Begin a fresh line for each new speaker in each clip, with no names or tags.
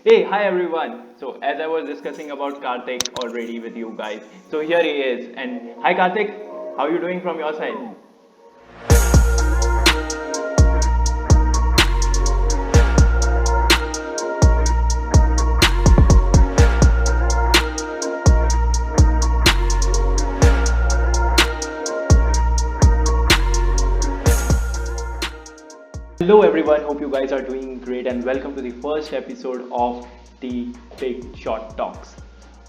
Hey, hi everyone. So as I was discussing about Kartik already with you guys, so here he is. And hi Kartik, how are you doing from your side? Hello everyone, hope you guys are doing great and welcome to the first episode of the Big Short Talks.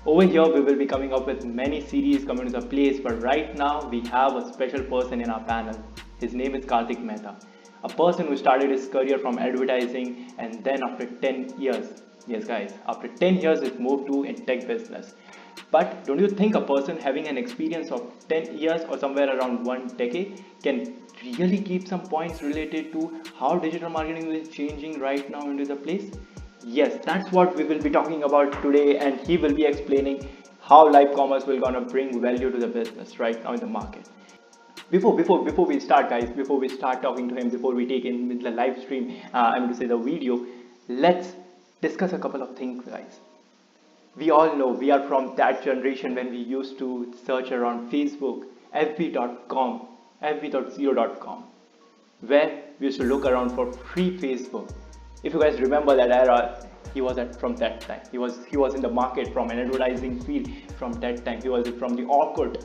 Over here we will be coming up with many series coming to the place, but right now we have a special person in our panel. His name is Kartik Mehta, a person who started his career from advertising and then after 10 years, yes guys, after 10 years he's moved to in tech business. But don't you think a person having an experience of 10 years or somewhere around 1 decade can really keep some points related to how digital marketing is changing right now into the place? Yes, that's what we will be talking about today, and he will be explaining how live commerce will gonna bring value to the business right now in the market. Before we start, guys, before we start talking to him, before we take in the live stream, I'm going to say the video. Let's discuss a couple of things, guys. We all know we are from that generation when we used to search around Facebook, fb.com, fb.co.com, where we used to look around for free Facebook. If you guys remember that era, he was from that time. He was in the market from an advertising field from that time. He was from the Orkut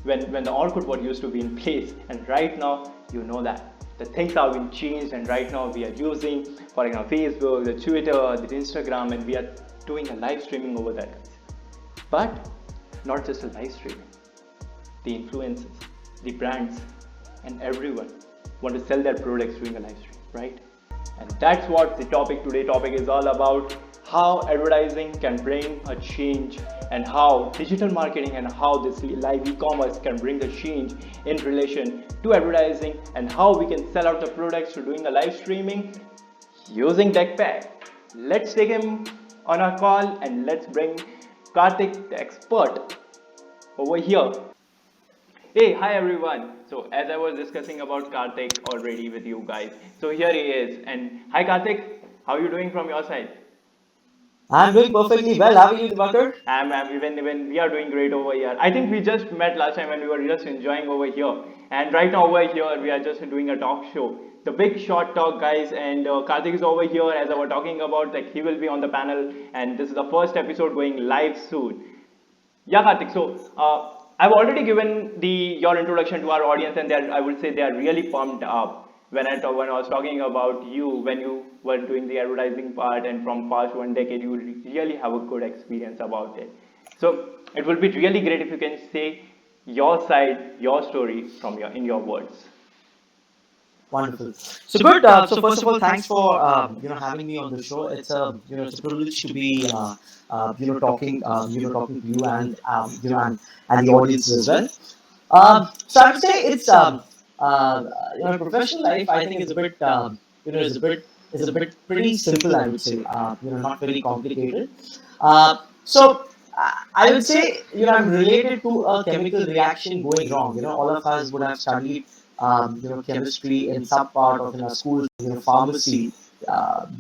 when the Orkut was used to be in place. And right now, you know that the things have been changed, and right now we are using, for example, Facebook, the Twitter, the Instagram, and we are doing a live streaming over there, guys. But not just a live streaming. The influencers, the brands, and everyone want to sell their products during a live stream, right? And that's what the topic is all about: how advertising can bring a change, and how digital marketing and how this live e-commerce can bring the change in relation to advertising, and how we can sell out the products to doing a live streaming using TechPack. Let's take him on our call and let's bring Kartik, the expert, over here. Hey, hi everyone. So as I was discussing about Kartik already with you guys, so here he is. And hi Kartik, how are you doing from your side?
I'm doing perfectly well. How are you, Diwakar?
I'm even we are doing great over here. I think we just met last time and we were just enjoying over here. And right now over here we are just doing a talk show, the Big Short Talk, guys. And Kartik is over here as I was talking about. Like he will be on the panel, and this is the first episode going live soon. Yeah, Kartik. So I've already given the your introduction to our audience, and I would say they are really pumped up when I was talking about you when you were doing the advertising part, and from past 1 decade you really have a good experience about it. So it would be really great if you can say your side, your story from your words.
Wonderful. So good. So first of all, thanks for having me on the show. It's a privilege to be talking to you and and the audience as well. So I would say it's professional life. I think is a bit is a bit pretty simple. I would say not very complicated. So I would say I'm related to a chemical reaction going wrong. All of us would have studied chemistry in some part of school, pharmacy,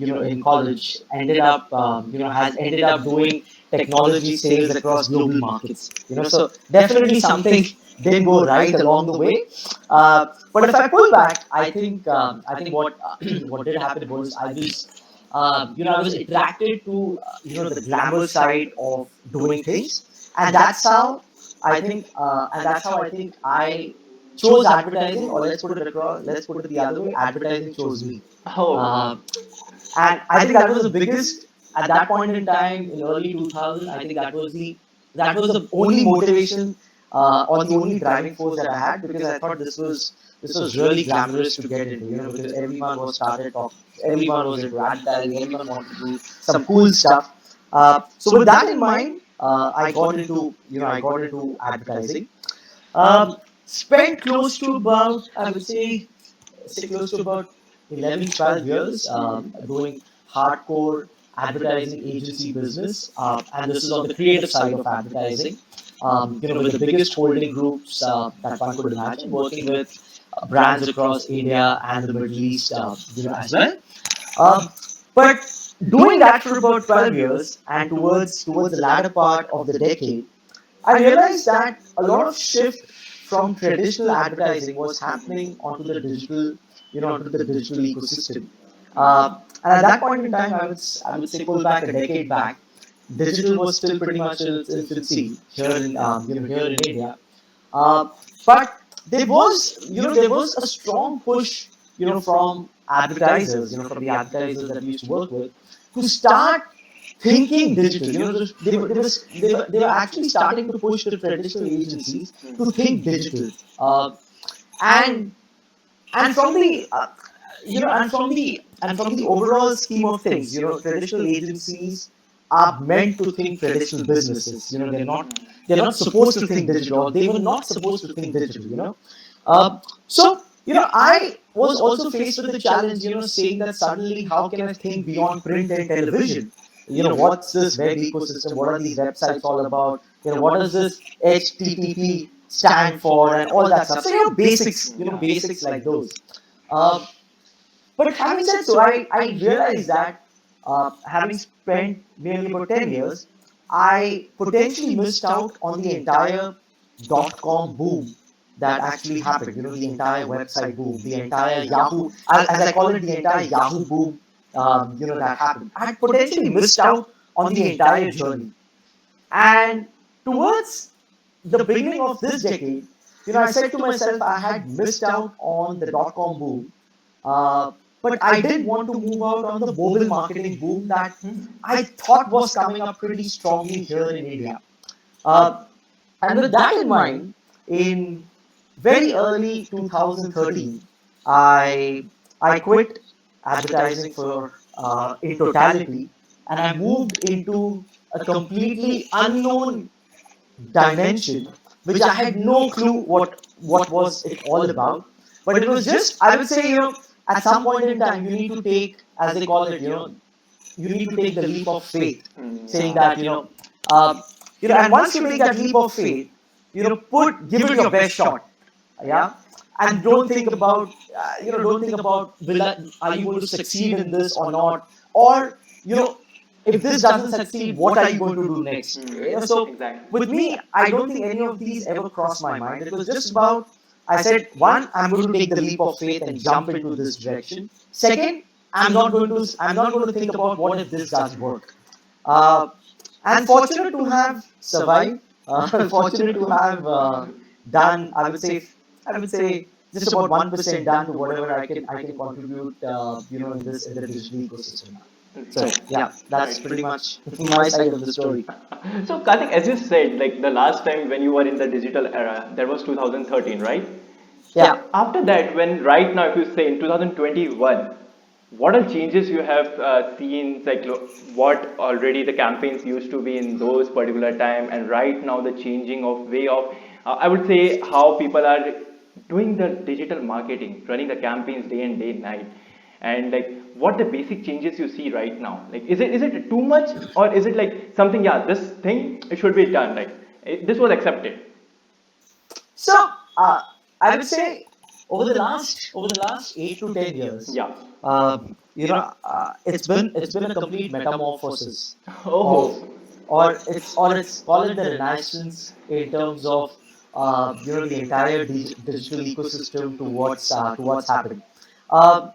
in college, ended up, has ended up doing technology sales across global markets. So definitely something didn't go right along the way. But if I pull back, I think what what did happen was I was attracted to the glamour side of doing things, and that's how I think I chose advertising, or let's put it the other way, advertising chose me.
Oh,
Uh, and I think that was the biggest at that point in time in early 2000. I think that was the only motivation or the only driving force that I had, because I thought this was really glamorous to get into, because everyone was into advertising, everyone wanted to do some cool stuff. So with that in mind, I got into advertising. Um, Spent close to about, I would say close to about 11, 12 years doing hardcore advertising agency business. And this is on the creative side of advertising, with the biggest holding groups that one could imagine, working with brands across India and the Middle East, as well. Um, but Doing that for about 12 years, and towards the latter part of the decade, I realized that a lot of shift from traditional advertising was happening onto the digital, onto the digital ecosystem. Uh, and at that point in time, I would say pull back a decade back, digital was still pretty much in its infancy here in here in India. Uh, but there was a strong push, from advertisers, from the advertisers that we used to work with, to start thinking digital. They were actually starting to push the traditional agencies to think digital. Uh, and and from the and from the overall scheme of things, traditional agencies are meant to think traditional businesses. They're not supposed to think digital, or they were not supposed to think digital. So I was also faced with the challenge, saying that suddenly, how can I think beyond print and television? What's this web ecosystem? What are these websites all about? What does this HTTP stand for, and all that stuff? So basics, basics like those. Uh, but having said so, I realized that, having spent nearly about 10 years, I potentially missed out on the entire .com boom that actually happened. The entire website boom, the entire Yahoo, as I call it, the entire Yahoo boom, that happened. I had potentially missed out on the entire journey. And towards the beginning of this decade, I said to myself, I had missed out on the .com boom, uh, but I didn't want to move out on the mobile marketing boom that I thought was coming up pretty strongly here in India. Uh, and with that in mind, in very early 2013, I I quit advertising for in totality, and I moved into a completely unknown dimension, which I had no clue what was it all about. But it was just, I would say, at some point in time, you need to take, as they call it, you need to take the leap of faith, saying that, uh, and once you take that leap of faith, give it your best shot, yeah, and don't think about are you going to succeed in this or not, or if this doesn't succeed, what are you going to do next? So
Exactly.
with me, I don't think any of these ever crossed my mind. It was just about, I said, one, I'm going to take the leap of faith and jump into this direction. Second, I'm not going to think about what if this doesn't work. Uh, and fortunate to have survived, fortunate to have done, I would say just about 1% done to whatever I can contribute, in the digital ecosystem. So yeah, that's pretty much my side of the story.
So, Karthik, as you said, like the last time when you were in the digital era, that was 2013, right?
Yeah.
So, after that, when right now, if you say in 2021, what are changes you have seen, like what already the campaigns used to be in those particular time, and right now the changing of way of, I would say, how people are doing the digital marketing, running the campaigns day and day night, and like what the basic changes you see right now, like is it too much, or is it like something, yeah, this thing it should be done, like this was accepted.
So uh, I would say over the last 8 to 10 years,
Yeah.
uh, it's been a complete metamorphosis of,
Oh.
or it's call it the renaissance in terms of the entire digital ecosystem to what's happening. Uh,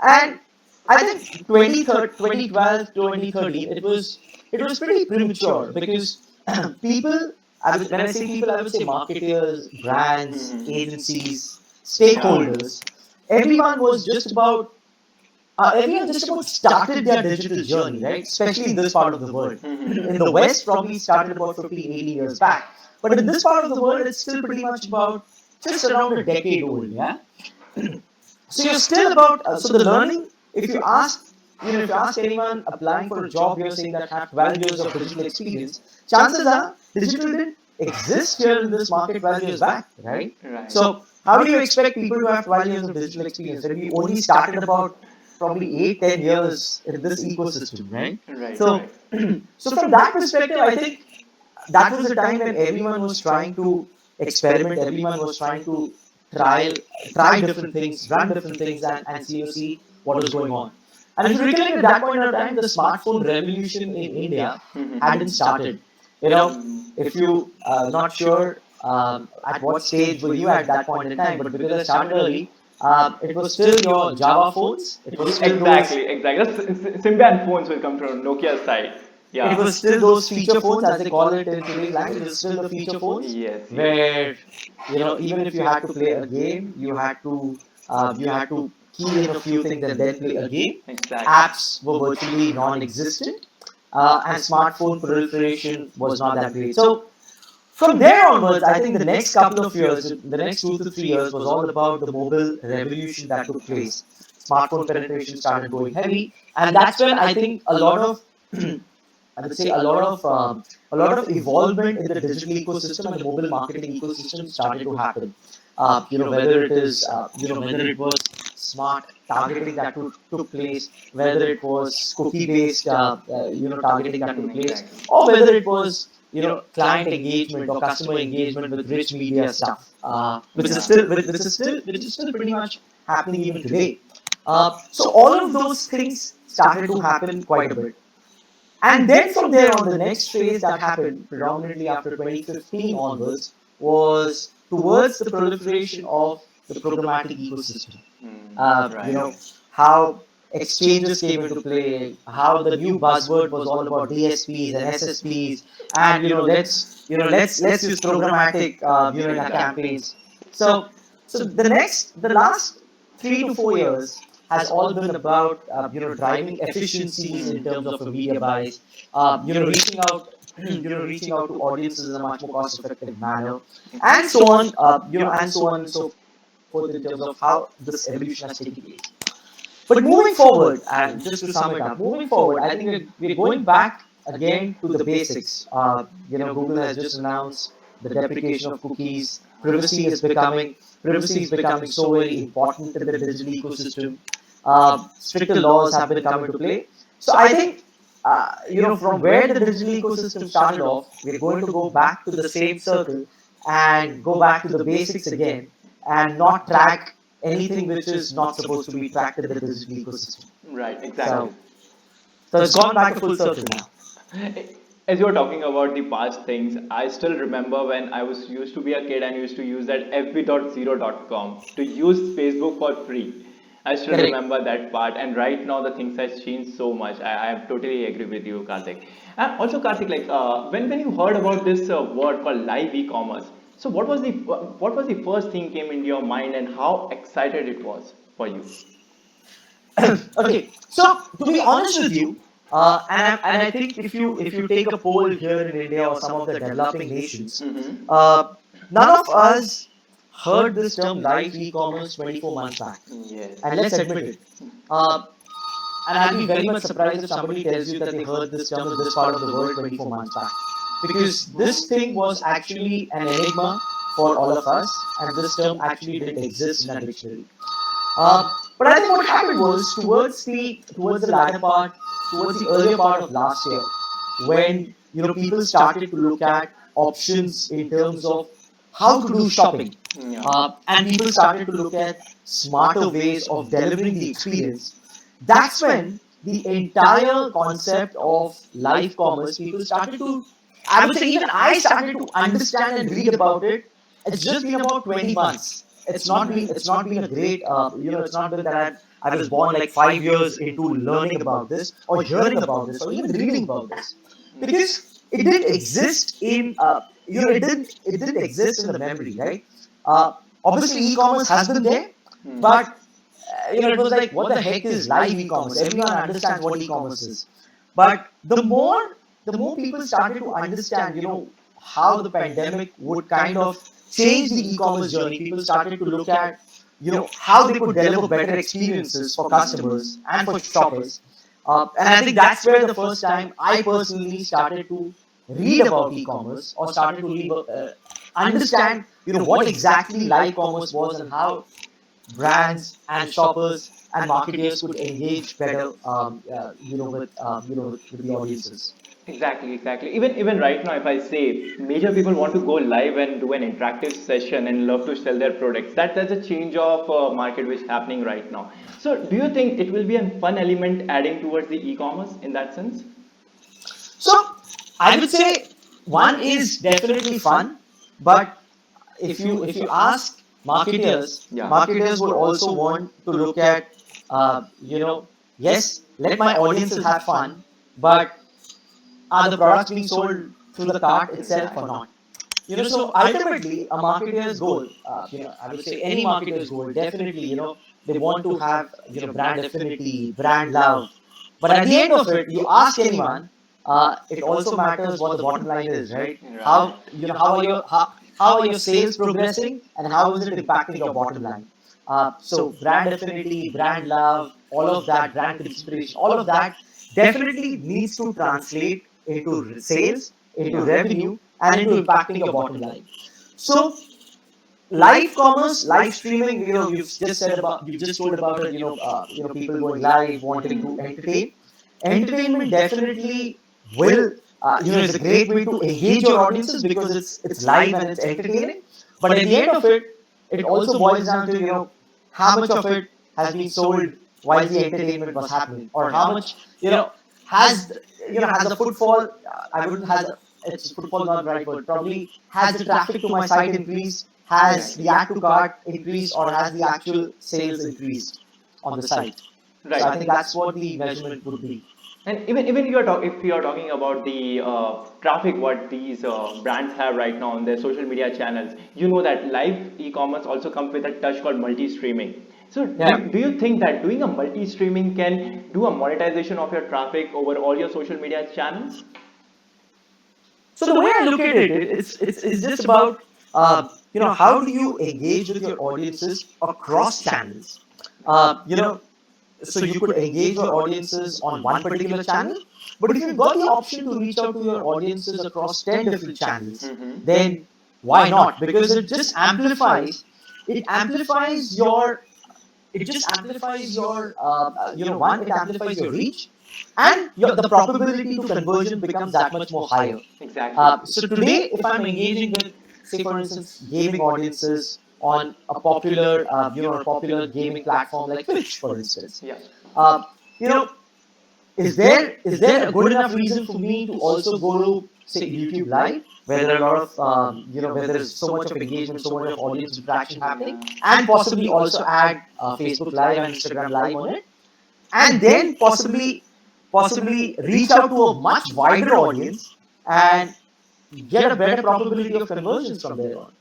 and I think 2012, 2013, it was pretty premature because people, when I say people, I would say marketers, brands, agencies, stakeholders, everyone was just about everyone just about started their digital journey, right? Especially in this part of the world. In the West, probably started about 15, 18 years back. But in this part of the world, it's still pretty much about just around a decade old, yeah? So you're still about, so the learning, if you ask, if you ask anyone applying for a job here saying that have 12 years of digital experience, chances are digital didn't exist here in this market 12 years back, right?
Right.
So how do you expect people to have 12 years of digital experience when we only started about probably 8, 10 years in this ecosystem, right?
Right,
So,
right.
so from that perspective, I think that was a time when everyone was trying to experiment, everyone was trying to trial, try different things, run different things, and see what was going on. And if you recollect at that point of time, the smartphone revolution in India hadn't started. You know, if you not sure at what stage were you at that point in time, but because I started early, it was still your Java phones. It was still those.
Exactly. Symbian phones will come from Nokia's side.
It
Yeah.
was still those feature phones, as they call it in today's language. It was still the feature phones
Yes, yes.
where even if you had to play a game, you had to key in a few things and then play a game.
Exactly.
Apps were virtually non-existent, and smartphone proliferation was not that great. So from there onwards, I think the next couple of years, the next 2 to 3 years, was all about the mobile revolution that took place. Smartphone penetration started going heavy, and that's when I think a lot of I would say a lot of evolvement in the digital ecosystem and the mobile marketing ecosystem started to happen. Whether it is whether it was smart targeting that took place, whether it was cookie based targeting that took place,
Exactly.
or whether it was client engagement or customer engagement with rich media stuff, which is still pretty much happening even today. So all of those things started to happen quite a bit. And then from there on, the next phase that happened, predominantly after 2015 onwards, was towards the proliferation of the programmatic ecosystem.
Right.
How exchanges came into play, how the new buzzword was all about DSPs and SSPs, and let's use programmatic in our campaigns. So the last 3 to 4 years has all been about driving efficiencies in terms of a media buys, reaching out reaching out to audiences in a much more cost effective manner, and so on and so on and so forth in terms of how this evolution has taken place. But moving forward, and just to sum it up, moving forward, I think we're going back again to the basics. Google has just announced the deprecation of cookies. Privacy is becoming so very important in the digital ecosystem. Stricter laws have been come into play. So I think from where the digital ecosystem started off, we're going to go back to the same circle and go back to the basics again and not track anything which is not supposed to be tracked in the digital ecosystem.
Right,
So,
exactly.
so it's gone back a full circle now.
As you were talking about the past things, I still remember when I was used to be a kid and used to use that fb.0.com to use Facebook for free. I still
Correct.
remember that part, and right now the things has changed so much. I totally agree with you, Kartik. And also, Kartik, like when you heard about this word called live e-commerce, so what was the first thing came into your mind, and how excited it was for you?
Okay, so to be honest with you, and I think if you take a poll here in India or some of the developing nations, none of us heard this term live e-commerce 24 months back,
Yes.
and let's admit it. Uh, and I'd be very much surprised if somebody tells you that they heard this term in this part of the world 24 months back, because this thing was actually an enigma for all of us, and this term actually didn't exist in our dictionary. But I think what happened was towards the latter part, towards the earlier part of last year, when people started to look at options in terms of how to do shopping,
Yeah.
and people started to look at smarter ways of delivering the experience. That's when the entire concept of live commerce, people started to, I would say, even I started to understand and read about it. It's just been about 20 months. It's not been a great it's not been that I was born like 5 years into learning about this or hearing about this or even reading about this, because it didn't exist in it didn't exist in the memory, right? Obviously e-commerce has been there, but it was like, what the heck is live e-commerce? Everyone understands what e-commerce is, but the more people started to understand how the pandemic would kind of change the e-commerce journey, people started to look at how they could deliver better experiences for customers and for shoppers. And I think that's where the first time I personally started to read about e-commerce or started to understand what exactly live commerce was and how brands and shoppers and marketers could engage better, with the audiences.
Exactly, exactly. Even right now, if I say major people want to go live and do an interactive session and love to sell their products, that's a change of market which is happening right now. So, do you think it will be a fun element adding towards the e-commerce in that sense?
So I would say one is definitely fun, but if you ask marketers,
Yeah.
marketers would also want to look at, uh, you know, yes, let my audiences have fun, but are the products being sold through the cart itself or not? So ultimately, a marketer's goal, I would say any marketer's goal, definitely, they want to have, brand affinity, brand love. But at the end of it, you ask anyone, it also matters what the bottom line is, right?
Right.
How are your sales progressing, and how is it impacting your bottom line? So brand affinity, brand love, all of that, brand consideration, all of that definitely needs to translate into sales, into revenue, and into impacting your bottom line. So live commerce, live streaming, you've just told about it, people going live, wanting to entertain. Entertainment definitely will, is a great way to engage your audiences because it's live and it's entertaining. But at the end of it, it also boils down to, how much of it has been sold while the entertainment was happening, or how much, has has the footfall, I wouldn't has it's footfall not the right word, probably has the traffic to my site increased, has the add to cart increased, or has the actual sales increased on the site. So I
Right.
think that's what the measurement would be.
And even if you are talking about the traffic what these brands have right now on their social media channels, you know that live e-commerce also comes with a touch called multi-streaming. So
Yeah.
do you think that doing a multi-streaming can do a monetization of your traffic over all your social media channels?
So the way I look at it, it's just about, how do you engage with your audiences across channels? You know, so you could engage your audiences on one particular channel, but if you've got the option to reach out to your audiences across 10 different channels,
Mm-hmm.
then why not? Because it amplifies your reach, and the probability to conversion becomes that much more higher.
Exactly.
So today, if I'm engaging with, say, for instance, gaming audiences on a popular gaming platform like Twitch, for instance,
Yeah.
uh, you know, is there a good enough reason for me to also go to, say, YouTube Live, where there are a lot of, where there is so much of engagement, so much of audience interaction happening,
Yeah.
and possibly also add Facebook Live and Instagram Live on it, and then possibly reach out to a much wider audience and get a better probability of conversions from there on.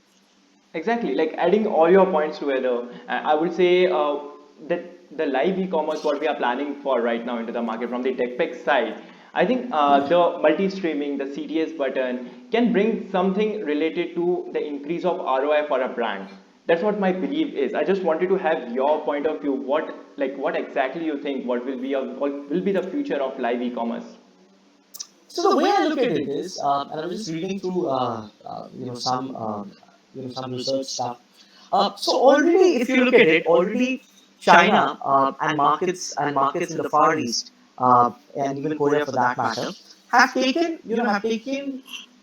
Exactly, like adding all your points together, I would say that the live e-commerce what we are planning for right now into the market from the TechPex side, I think the multi-streaming, the CTS button can bring something related to the increase of ROI for a brand. That's what my belief is. I just wanted to have your point of view. What exactly you think? What will be the future of live e-commerce?
So the way I look at it is, and I was just reading through, some research stuff. So already, if you look at it, already China, and markets in the Far East, and even Korea for that matter, have taken,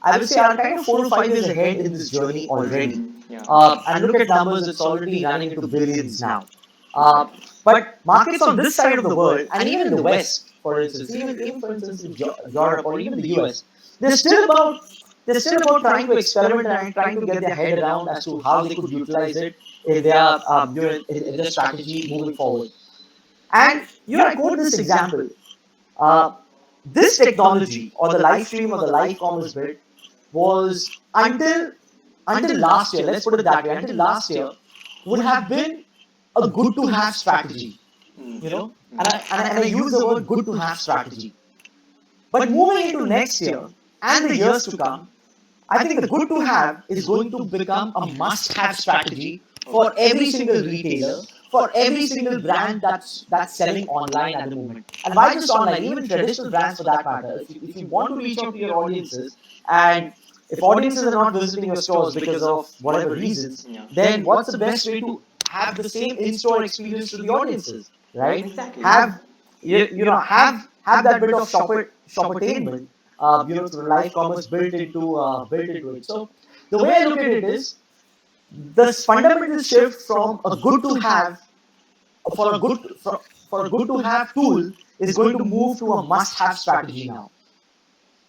I would say, are kind of 4 to 5 years ahead in this journey already.
Mm-hmm. Yeah.
And look at numbers; it's already running into billions now. Uh, but markets on this side of the world, and even in the West, for instance, even for instance in Europe or even the US, they're still about they're still about trying to experiment and trying to get their head around as to how they could utilize it in their strategy moving forward. And I quote this example. Uh, this technology, or the live stream or the live commerce bit, was until last year. Let's put it that way. Until last year, would have been a good to have strategy.
Mm.
You know, and
Mm.
I use the word good to have strategy. But moving into next year and the years to come, I think the good to have is going to become a must have strategy for every single retailer, for every single brand that's selling online at the moment. And why just online? Even traditional brands for that matter. If you want to reach out to your audiences, and if audiences are not visiting your stores because of whatever reasons,
Yeah.
then what's the best way to have the same in-store experience to the audiences? right?
Exactly.
Have have that bit of shoppertainment, through live commerce built into it. So the way I look at it is this fundamental shift from a good to have for a good for a good to have tool is going to move to a must have strategy now.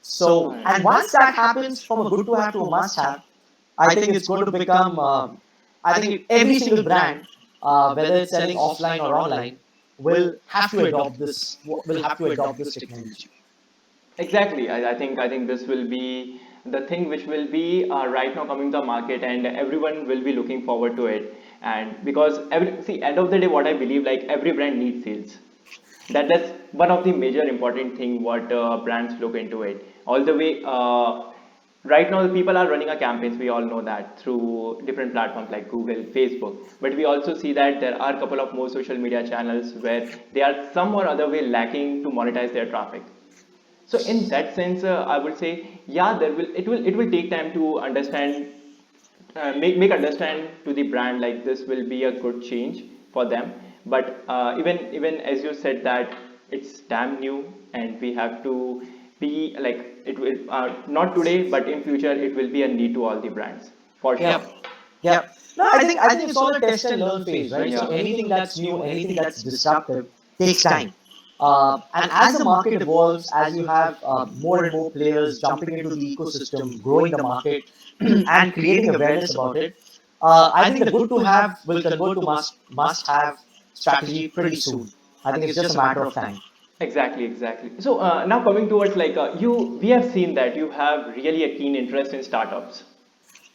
So, and once that happens from a good to have to a must have, I think it's going to become, I think every single brand, whether it's selling offline or online, will have to adopt this technology.
Exactly. I think this will be the thing which will be right now coming to the market, and everyone will be looking forward to it. And because every see, end of the day, what I believe, like every brand needs sales. That's one of the major important thing what brands look into it. All the way. Right now, the people are running a campaigns. We all know that through different platforms like Google, Facebook. But we also see that there are a couple of more social media channels where they are some or other way lacking to monetize their traffic. So in that sense, I would say, yeah, it will take time to understand, make understand to the brand like this will be a good change for them. But even as you said that it's damn new, and we have to be like it will not today, but in future it will be a need to all the brands for
Yeah.
sure.
Yeah. No, I think it's all a test and learn phase, right? So
Yeah.
anything that's new, anything that's disruptive takes time. And as the market evolves, as you have more and more players jumping into the ecosystem, growing the market, and creating awareness about it, I think the good to have will convert to must have strategy pretty soon. I think it's just a matter of time.
Exactly, exactly. So now coming towards like we have seen that you have really a keen interest in startups,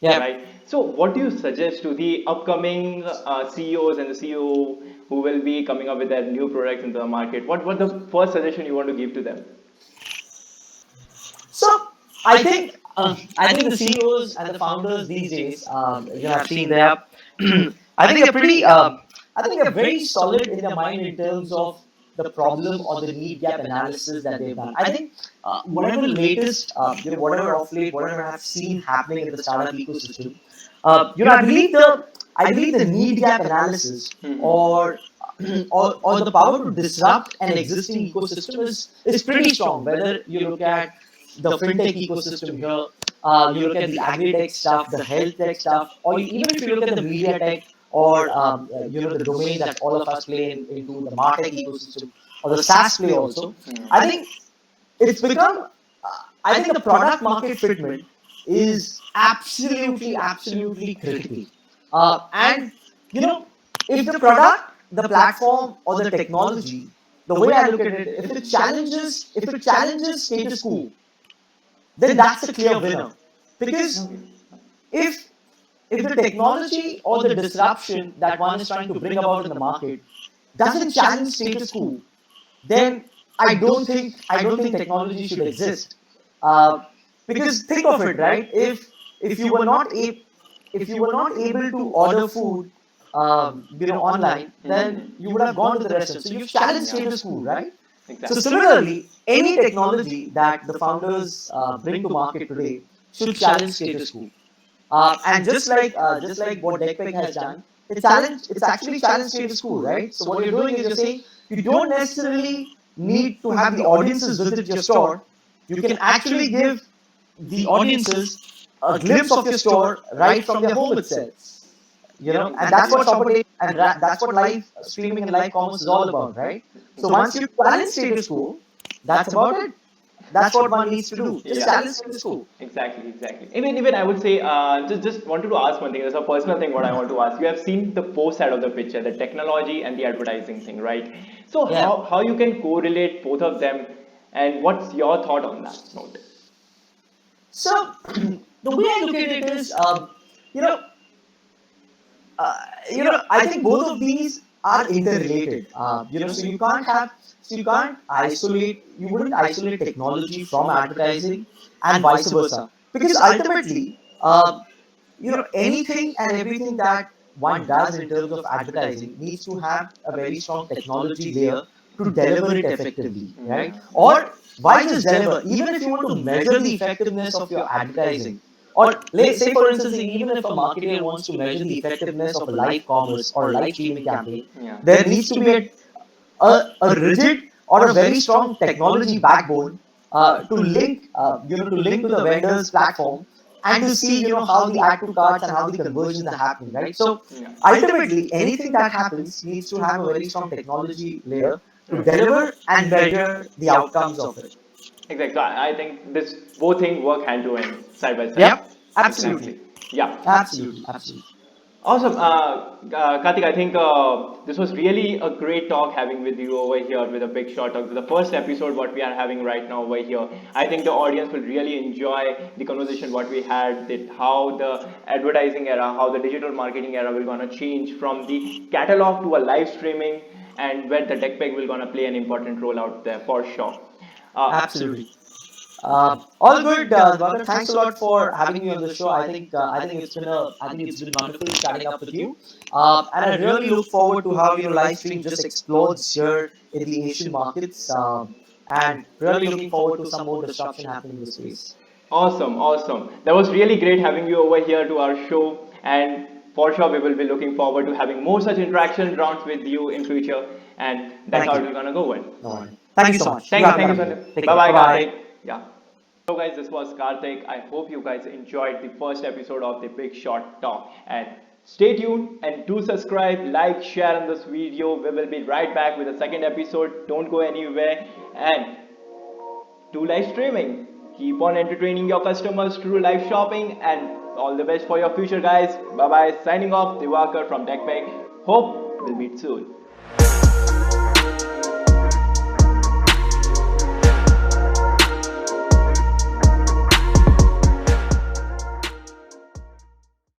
Yeah.
right? So what do you suggest to the upcoming CEOs and the CEO who will be coming up with their new products into the market? What the first suggestion you want to give to them?
So I think the CEOs and the founders these days, I've seen they are, I think they're pretty, I think they're very solid in their mind in terms of the problem or the need gap analysis that they've done. I think whatever latest, whatever of late, whatever I've seen happening in the startup ecosystem, I believe the need gap analysis or or the power to disrupt an existing ecosystem is pretty strong. Whether you look at the fintech ecosystem here, you look at the agri-tech stuff, the health tech stuff, or even if you look at the media tech or the domain that all of us play into the martech ecosystem or the SaaS play also. I think it's become. I think the product market fitment is absolutely critical. And you know, if the product, the platform, or the technology, the way I look at it, if it challenges status quo, then that's a clear winner. Because if if the technology or the disruption that one is trying to bring about in the market doesn't challenge status quo, then I don't think technology should exist. Uh, because think of it, right? If you were not a, if you were not able to order food, online, then you would have gone to the restaurant. So you've challenged status quo, right? So
Exactly.
similarly, any technology that the founders bring to market today should challenge status quo. And just like what DeckPick has done, it's actually challenge status quo, right? So what you're doing is you're saying you don't necessarily need to have the audiences visit your store. You can actually give the audiences a glimpse of your store right from their home itself. And that's what Shopper and that's what live streaming and live commerce is all about, right? So once you challenge status quo, that's about it. That's what one needs to do. Just
Yeah.
challenge status quo.
Exactly, exactly. Even I would say, just wanted to ask one thing. There's a personal thing what I want to ask. You have seen the both side of the picture, the technology and the advertising thing, right? So
Yeah.
how you can correlate both of them, and what's your thought on that note?
So the way I look at it is, you know, I think both of these are interrelated. So you wouldn't isolate technology from advertising and vice versa. Because ultimately, anything and everything that one does in terms of advertising needs to have a very strong technology layer to deliver it effectively, right? Or why just deliver? Even if you want to measure the effectiveness of your advertising, or say for instance, even if a marketer wants to measure the effectiveness of a live commerce or a live streaming campaign,
Yeah.
there needs to be a a rigid or a very strong technology backbone to link, to link to the vendor's platform and to see, how the add to carts and how the conversions are happening, right? So
Yeah.
ultimately, anything that happens needs to have a very strong technology layer to deliver and measure the outcomes of it.
Exactly. So I think this both things work hand to hand, side by side.
Yep, absolutely,
Exactly. Yeah.
absolutely, absolutely.
Awesome. Kartik, I think this was really a great talk having with you over here with a big shot talk. The first episode what we are having right now over here. I think the audience will really enjoy the conversation what we had, that how the advertising era, how the digital marketing era will gonna change from the catalog to a live streaming, and where the tech pack will gonna play an important role out there for sure.
Absolutely. All good, Diwakar. Thanks a lot for having me on the show. I think it's been wonderful chatting up with you. And I really look forward to how live stream just explodes here in the Asian markets. And really looking forward to some more disruption happening in the space.
Awesome, awesome. That was really great having you over here to our show, and for sure we will be looking forward to having more such interaction rounds with you in future, and that's
Thank
how
you.
we're gonna go in.
No worries. Thank you so much.
Thank you,
Have
thank
a
you,
lovely day.
sir.
Take
Bye
care.
bye,
Bye bye.
Karthik. Yeah. So guys, this was Karthik. I hope you guys enjoyed the first episode of the Big Shot Talk, and stay tuned and do subscribe, like, share on this video. We will be right back with the second episode. Don't go anywhere, and do live streaming. Keep on entertaining your customers through live shopping, and all the best for your future, guys. Bye bye. Signing off, Diwakar from TechPay. Hope we'll meet soon.